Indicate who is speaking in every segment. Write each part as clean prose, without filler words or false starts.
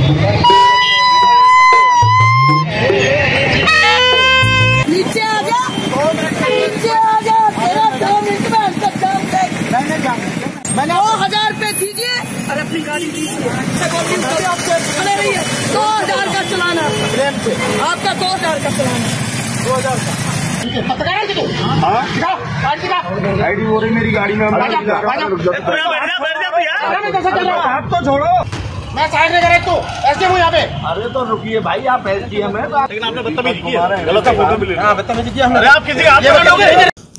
Speaker 1: नीचे आ जा, तेरा 2 मिनट में अंदर जाम देगा। मैंने 2000 रुपए दीजिए और अपनी गाड़ी दीजिए। खड़े रहिए, 2000 का चलाना आपका, 2000 का चलाना। 2000 का
Speaker 2: आईडी हो रही मेरी गाड़ी में। आप तो छोड़ो,
Speaker 1: मैं साइड में करे, तू ऐसे हूँ यहाँ पे।
Speaker 2: अरे तो रुकिए भाई, आप एसडीएम है, लेकिन आपने बदतमीजी की है। बदतमीजी की हमने। आप किसी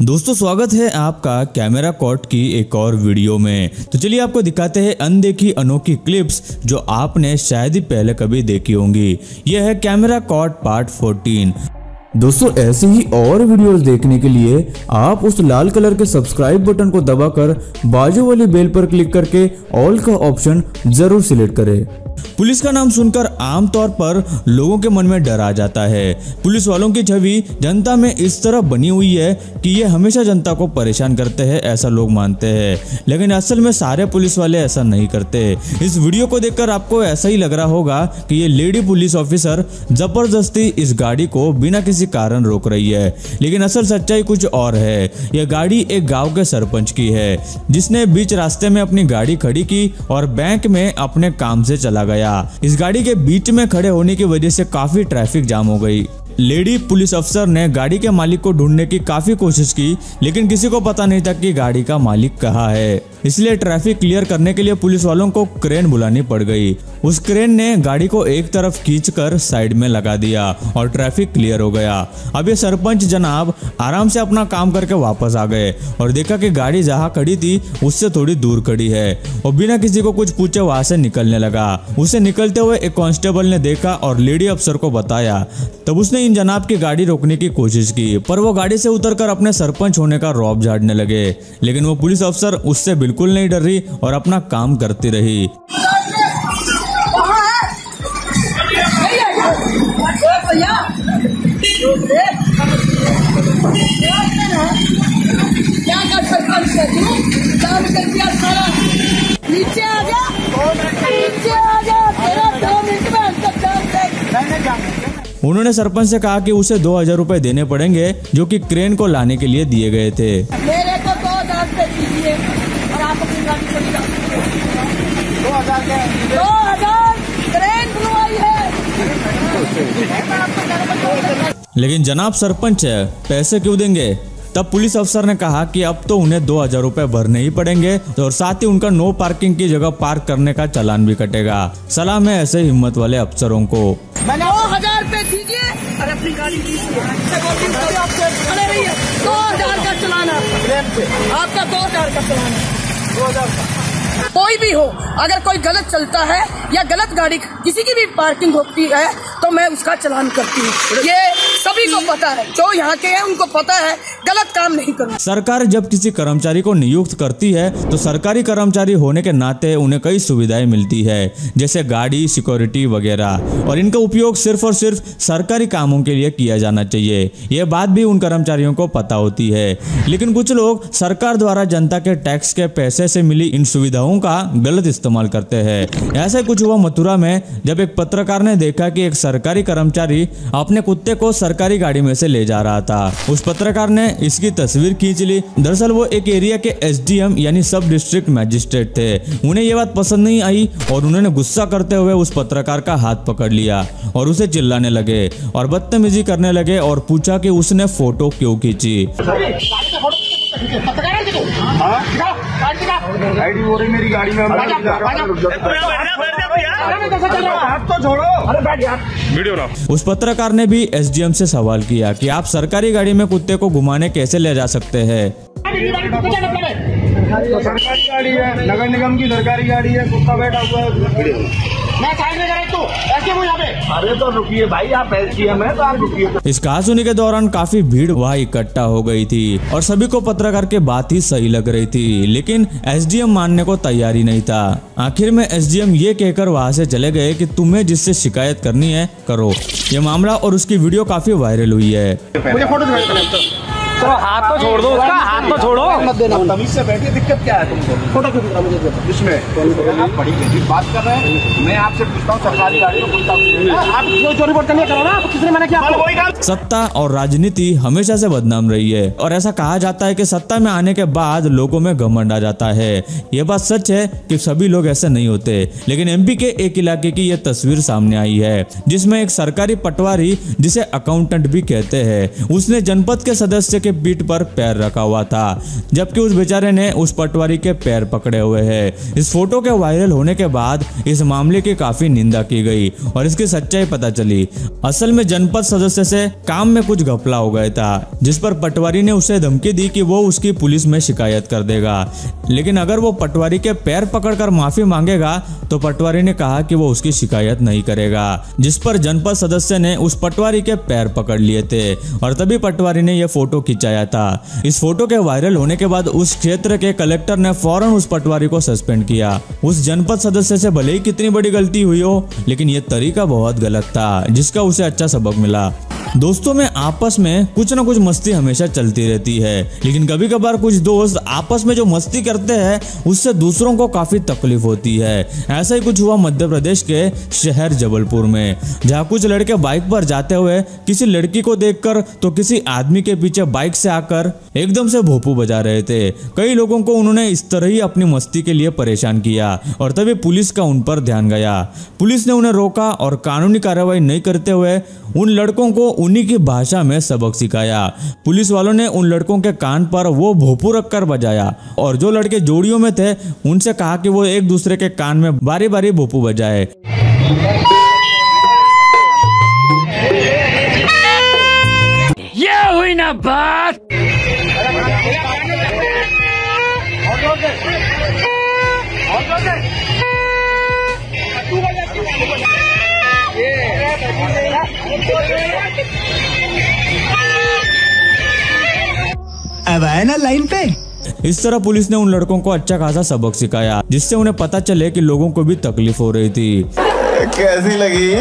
Speaker 3: दोस्तों स्वागत है आपका कैमरा कॉट की एक और वीडियो में। तो चलिए आपको दिखाते हैं अनदेखी अनोखी क्लिप्स जो आपने शायद ही पहले कभी देखी होंगी। यह है कैमरा कॉट पार्ट 14। दोस्तों ऐसे ही और वीडियोस देखने के लिए आप उस लाल कलर के सब्सक्राइब बटन को दबाकर बाजू वाली बेल पर क्लिक करके ऑल का ऑप्शन जरूर सिलेक्ट करें। पुलिस का नाम सुनकर आमतौर पर लोगों के मन में डर आ जाता है। पुलिस वालों की छवि जनता में इस तरह बनी हुई है कि ये हमेशा जनता को परेशान करते हैं, ऐसा लोग मानते हैं। लेकिन असल में सारे पुलिस वाले ऐसा नहीं करते। इस वीडियो को देखकर आपको ऐसा ही लग रहा होगा कि ये लेडी पुलिस ऑफिसर जबरदस्ती इस गाड़ी को बिना किसी कारण रोक रही है, लेकिन असल सच्चाई कुछ और है। यह गाड़ी एक गाँव के सरपंच की है, जिसने बीच रास्ते में अपनी गाड़ी खड़ी की और बैंक में अपने काम से चला गया। इस गाड़ी के बीच में खड़े होने की वजह से काफी ट्रैफिक जाम हो गई। लेडी पुलिस अफसर ने गाड़ी के मालिक को ढूंढने की काफी कोशिश की, लेकिन किसी को पता नहीं था कि गाड़ी का मालिक कहाँ है। इसलिए ट्रैफिक क्लियर करने के लिए पुलिस वालों को क्रेन बुलानी पड़ गई। उस क्रेन ने गाड़ी को एक तरफ खींचकर साइड में लगा दिया और ट्रैफिक क्लियर हो गया। अब ये सरपंच जनाब आराम से अपना काम करके वापस आ गए और देखा कि गाड़ी जहाँ खड़ी थी उससे थोड़ी दूर खड़ी है और बिना किसी को कुछ पूछे वहां से निकलने लगा। उसे निकलते हुए एक कांस्टेबल ने देखा और लेडी अफसर को बताया। तब उसने इन जनाब की गाड़ी रोकने की कोशिश की, पर वो गाड़ी से उतरकर अपने सरपंच होने का रौब झाड़ने लगे। लेकिन वो पुलिस अफसर उससे बिल्कुल नहीं डर रही और अपना काम करती रही।
Speaker 1: क्या कर सरपंच है तू? काम कर दिया सारा। नीचे आ जा, तेरा 2 मिनट में अंदर जाम देगा।
Speaker 3: उन्होंने सरपंच से कहा कि उसे 2000 रुपए देने पड़ेंगे, जो कि क्रेन को लाने के लिए दिए गए थे।
Speaker 1: मेरे को 2000 रुपए दीजिए और आप अपनी गाड़ी को 2000 क्रेन बुलवाई है।
Speaker 3: लेकिन जनाब सरपंच है, पैसे क्यों देंगे? तब पुलिस अफसर ने कहा कि अब तो उन्हें 2000 रुपए भरने ही पड़ेंगे और साथ ही उनका नो पार्किंग की जगह पार्क करने का चालान भी कटेगा। सलाम है ऐसे हिम्मत वाले अफसरों को।
Speaker 1: मैंने 2000 रुपए दीजिए और अपनी गाड़ी दीजिए। खड़े रहिए, 2000 का चलाना आपका, 2000 का चलाना। 2000 का कोई भी हो, अगर कोई गलत चलता है या गलत गाड़ी किसी की भी पार्किंग होती है तो मैं उसका चालान करती हूँ। ये सभी को पता है, जो यहाँ के हैं उनको पता है, गलत काम नहीं करना।
Speaker 3: सरकार जब किसी कर्मचारी को नियुक्त करती है तो सरकारी कर्मचारी होने के नाते उन्हें कई सुविधाएं मिलती है, जैसे गाड़ी, सिक्योरिटी वगैरह, और इनका उपयोग सिर्फ और सिर्फ सरकारी कामों के लिए किया जाना चाहिए। यह बात भी उन कर्मचारियों को पता होती है। लेकिन कुछ लोग सरकार द्वारा जनता के टैक्स के पैसे से मिली इन सुविधाओं का गलत इस्तेमाल करते हैं। ऐसा कुछ हुआ मथुरा में, जब एक पत्रकार ने देखा कि एक सरकारी कर्मचारी अपने कुत्ते को सरकारी गाड़ी में से ले जा रहा था। उस पत्रकार ने इसकी तस्वीर खींच ली। दरअसल वो एक एरिया के एसडीएम यानी सब डिस्ट्रिक्ट मैजिस्ट्रेट थे। उन्हें ये बात पसंद नहीं आई और उन्होंने गुस्सा करते हुए उस पत्रकार का हाथ पकड़ लिया और उसे चिल्लाने लगे और बदतमीजी करने लगे और पूछा कि उसने फोटो क्यों खींची।
Speaker 2: आईडी हो रही मेरी गाड़ी में। आप तो छोड़ो, अरे बैठ यार।
Speaker 3: उस पत्रकार ने भी एसडीएम से सवाल किया कि आप सरकारी गाड़ी में कुत्ते को घुमाने कैसे ले जा सकते हैं।
Speaker 2: तो सरकारी गाड़ी है, नगर निगम की सरकारी गाड़ी है, कुत्ता बैठा हुआ है।
Speaker 1: मैं साइड में करे, तू ऐसे हूँ यहाँ पे।
Speaker 2: अरे तो रुकिए भाई, आप एसडीएम है तो आप रुकिए।
Speaker 3: इस कहासुनी के दौरान काफी भीड़ वहाँ इकट्ठा हो गई थी और सभी को पत्रकार की बात ही सही लग रही थी, लेकिन एसडीएम मानने को तैयार ही नहीं था। आखिर में एसडीएम ये कहकर वहाँ से चले गए कि तुम्हें जिससे शिकायत करनी है करो। ये मामला और उसकी वीडियो काफी वायरल हुई है।
Speaker 2: मुझे फोटो तो हाथ तो छोड़ दो उसका, हाथ तो छोड़ो। मत देना, तमीज से बैठिए। दिक्कत क्या है तुमको? फोटो क्यों खींचा मुझे? इसमें आप बड़ी गंभीर बात कर रहे हैं। मैं आपसे पूछता हूँ, सरकारी गाड़ी में आप चोरी बोर्ड नहीं करो ना, किसने मैंने क्या?
Speaker 3: सत्ता और राजनीति हमेशा से बदनाम रही है और ऐसा कहा जाता है कि सत्ता में आने के बाद लोगों में घमंड आ जाता है। ये बात सच है कि सभी लोग ऐसे नहीं होते, लेकिन एमपी के एक इलाके की यह तस्वीर सामने आई है जिसमें एक सरकारी पटवारी, जिसे अकाउंटेंट भी कहते हैं, उसने जनपद के सदस्य के पीठ पर पैर रखा हुआ था, जबकि उस बेचारे ने उस पटवारी के पैर पकड़े हुए हैं। इस फोटो के वायरल होने के बाद इस मामले की काफी निंदा की गई और इसकी सच्चाई पता चली। असल में जनपद सदस्य से काम में कुछ घपला हो गया था, जिस पर पटवारी ने उसे धमकी दी कि वो उसकी पुलिस में शिकायत कर देगा, लेकिन अगर वो पटवारी के पैर पकड़कर माफी मांगेगा तो पटवारी ने कहा कि वो उसकी शिकायत नहीं करेगा, जिस पर जनपद सदस्य ने उस पटवारी के पैर पकड़ लिए थे और तभी पटवारी ने यह फोटो खिंचाया था। इस फोटो के वायरल होने के बाद उस क्षेत्र के कलेक्टर ने फौरन उस पटवारी को सस्पेंड किया। उस जनपद सदस्य से भले ही कितनी बड़ी गलती हुई हो, लेकिन यह तरीका बहुत गलत था, जिसका उसे अच्छा सबक मिला। दोस्तों में आपस में कुछ न कुछ मस्ती हमेशा चलती रहती है, लेकिन कभी कभार कुछ दोस्त आपस में जो मस्ती करते हैं उससे दूसरों को काफी तकलीफ होती है। ऐसा ही कुछ हुआ मध्य प्रदेश के शहर जबलपुर में, जहाँ कुछ लड़के बाइक पर जाते हुए किसी लड़की को देखकर तो किसी आदमी के पीछे बाइक से आकर एकदम से भोंपू बजा रहे थे। कई लोगों को उन्होंने इस तरह ही अपनी मस्ती के लिए परेशान किया और तभी पुलिस का उन पर ध्यान गया। पुलिस ने उन्हें रोका और कानूनी कार्रवाई नहीं करते हुए उन लड़कों को उन्हीं की भाषा में सबक सिखाया। पुलिस वालों ने उन लड़कों के कान पर वो भोंपू रखकर बजाया और जो लड़के जोड़ियों में थे उनसे कहा कि वो एक दूसरे के कान में बारी बारी भोंपू बजाए।
Speaker 1: ये हुई ना बात।
Speaker 4: अब आए ना लाइन पे।
Speaker 3: इस तरह पुलिस ने उन लड़कों को अच्छा खासा सबक सिखाया, जिससे उन्हें पता चले कि लोगों को भी तकलीफ हो रही थी।
Speaker 5: कैसी लगी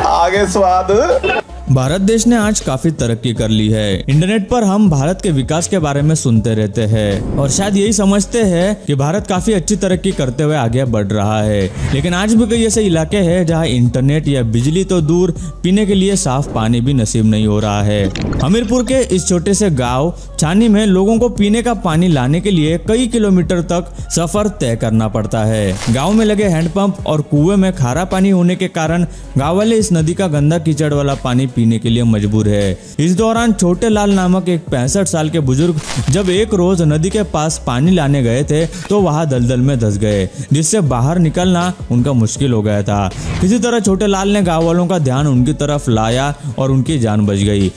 Speaker 5: आगे स्वाद?
Speaker 3: भारत देश ने आज काफी तरक्की कर ली है। इंटरनेट पर हम भारत के विकास के बारे में सुनते रहते हैं और शायद यही समझते हैं कि भारत काफी अच्छी तरक्की करते हुए आगे बढ़ रहा है, लेकिन आज भी कई ऐसे इलाके हैं जहां इंटरनेट या बिजली तो दूर, पीने के लिए साफ पानी भी नसीब नहीं हो रहा है। हमीरपुर के इस छोटे से गाँव छानी में लोगों को पीने का पानी लाने के लिए कई किलोमीटर तक सफर तय करना पड़ता है। गाँव में लगे हैंडपंप और कुएं में खारा पानी होने के कारण गाँव वाले इस नदी का गंदा कीचड़ वाला पानी पीने के लिए मजबूर है। इस दौरान छोटे लाल नामक एक 65 साल के बुजुर्ग जब एक रोज नदी के पास पानी लाने गए थे तो वहां दलदल में धंस गए, जिससे बाहर निकलना उनका मुश्किल हो गया था। किसी तरह छोटे लाल ने गांव वालों का ध्यान उनकी तरफ लाया और उनकी जान बच गई।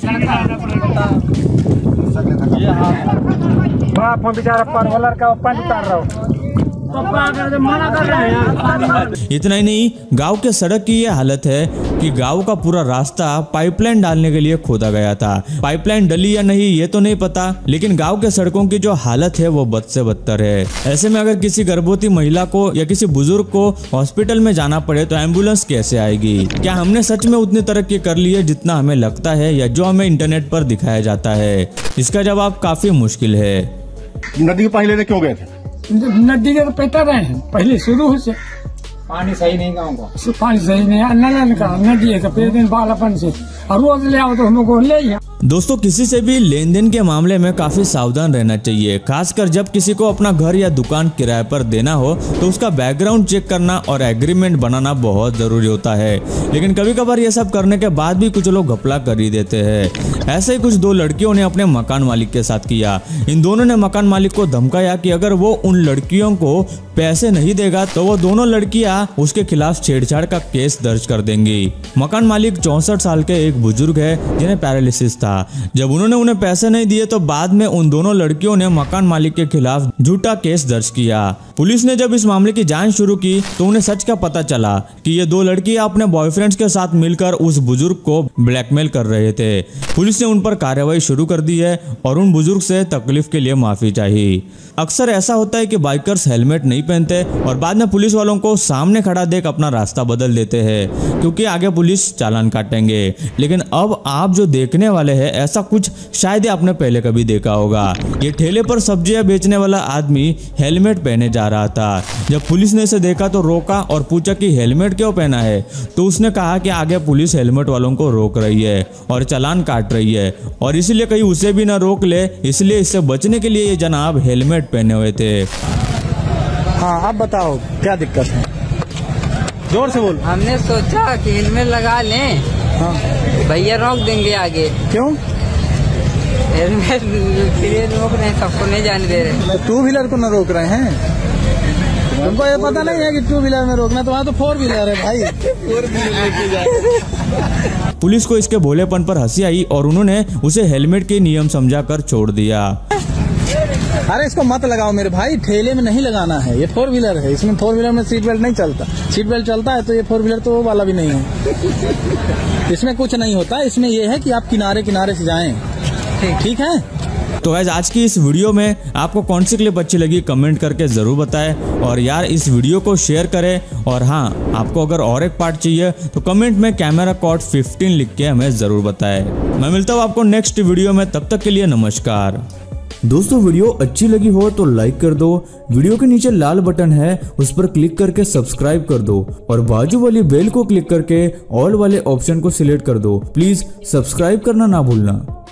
Speaker 3: इतना ही नहीं, गांव के सड़क की ये हालत है कि गांव का पूरा रास्ता पाइपलाइन डालने के लिए खोदा गया था। पाइपलाइन डली या नहीं ये तो नहीं पता, लेकिन गांव के सड़कों की जो हालत है वो बद से बदतर है। ऐसे में अगर किसी गर्भवती महिला को या किसी बुजुर्ग को हॉस्पिटल में जाना पड़े तो एम्बुलेंस कैसे आएगी? क्या हमने सच में उतनी तरक्की कर ली है जितना हमें लगता है या जो हमें इंटरनेट पर दिखाया जाता है? इसका जवाब काफी मुश्किल है।
Speaker 2: नदी के पानी लेने क्यों गए थे?
Speaker 6: नदी के तो पेटा रहे हैं पहले शुरू से।
Speaker 4: पानी सही नहीं गाँव का,
Speaker 6: पानी सही नहीं है, नल का नदी है तो फिर दिन बालापन से और रोज ले आओ तो हम लोग को ले ही।
Speaker 3: दोस्तों, किसी से भी लेन देन के मामले में काफी सावधान रहना चाहिए, खासकर जब किसी को अपना घर या दुकान किराए पर देना हो तो उसका बैकग्राउंड चेक करना और एग्रीमेंट बनाना बहुत जरूरी होता है। लेकिन कभी कभार ये सब करने के बाद भी कुछ लोग घपला कर ही देते हैं। ऐसे ही कुछ दो लड़कियों ने अपने मकान मालिक के साथ किया। इन दोनों ने मकान मालिक को धमकाया कि अगर वो उन लड़कियों को पैसे नहीं देगा तो वो दोनों लड़कियां उसके खिलाफ छेड़छाड़ का केस दर्ज कर देंगी। मकान मालिक 64 साल के एक बुजुर्ग है जिन्हें पैरालिसिस था। जब उन्होंने उन्हें पैसे नहीं दिए तो बाद में उन दोनों लड़कियों ने मकान मालिक के खिलाफ झूठा केस दर्ज किया। पुलिस ने जब इस मामले की जांच शुरू की तो उन्हें सच का पता चला कि ये दो लड़कियां अपने बॉयफ्रेंड्स के साथ मिलकर उस बुजुर्ग को ब्लैकमेल कर रहे थे। पुलिस ने उन पर कार्रवाई शुरू कर दी है और उन बुजुर्ग से तकलीफ के लिए माफी चाही। अक्सर ऐसा होता है कि बाइकर्स हेलमेट नहीं पहनते और बाद में पुलिस वालों को सामने खड़ा देख अपना रास्ता बदल देते हैं क्योंकि आगे पुलिस चालान काटेंगे। लेकिन अब आप जो देखने वाले है, ऐसा कुछ शायद आपने पहले कभी देखा होगा। ये ठेले पर सब्जियां बेचने वाला आदमी हेलमेट पहने जा रहा था। जब पुलिस ने इसे देखा तो रोका और पूछा कि हेलमेट क्यों पहना है, तो उसने कहा कि आगे पुलिस हेलमेट वालों को रोक रही है और चालान काट रही है और इसलिए कहीं उसे भी ना रोक ले, इसलिए इससे बचने के लिए ये जनाब हेलमेट पहने हुए थे।
Speaker 7: हाँ, आप बताओ क्या दिक्कत है, जोर से बोल।
Speaker 8: हमने सोचा कि हेलमेट लगा लें।
Speaker 7: हाँ,
Speaker 8: भैया रोक देंगे आगे।
Speaker 7: क्यों?
Speaker 8: हेलमेट रोक रहे हैं, सबको नहीं जाने दे रहे।
Speaker 7: टू व्हीलर को न रोक रहे हैं? तुमको ये पता नहीं है कि टू व्हीलर में रोकना, तो वहाँ तो फोर व्हीलर है भाई।
Speaker 3: पुलिस को इसके भोलेपन पर हंसी आई और उन्होंने उसे हेलमेट के नियम समझाकर छोड़ दिया।
Speaker 7: अरे इसको मत लगाओ मेरे भाई, ठेले में नहीं लगाना है, ये फोर व्हीलर है, इसमें फोर व्हीलर में सीट बेल्ट नहीं चलता। सीट बेल्ट चलता है तो ये फोर व्हीलर तो वो वाला भी नहीं है। इसमें कुछ नहीं होता, इसमें ये है कि आप किनारे किनारे से जाएं। ठीक है।
Speaker 3: तो गाइस आज की इस वीडियो में आपको कौन सी क्लिप अच्छी लगी कमेंट करके जरूर बताएं और यार इस वीडियो को शेयर करें। और हाँ, आपको अगर और एक पार्ट चाहिए तो कमेंट में कैमरा कॉट 15 लिख के हमें जरूर बताएं। मैं मिलता हूँ आपको नेक्स्ट वीडियो में, तब तक के लिए नमस्कार। दोस्तों वीडियो अच्छी लगी हो तो लाइक कर दो, वीडियो के नीचे लाल बटन है उस पर क्लिक करके सब्सक्राइब कर दो और बाजू वाली बेल को क्लिक करके ऑल वाले ऑप्शन को सिलेक्ट कर दो। प्लीज सब्सक्राइब करना ना भूलना।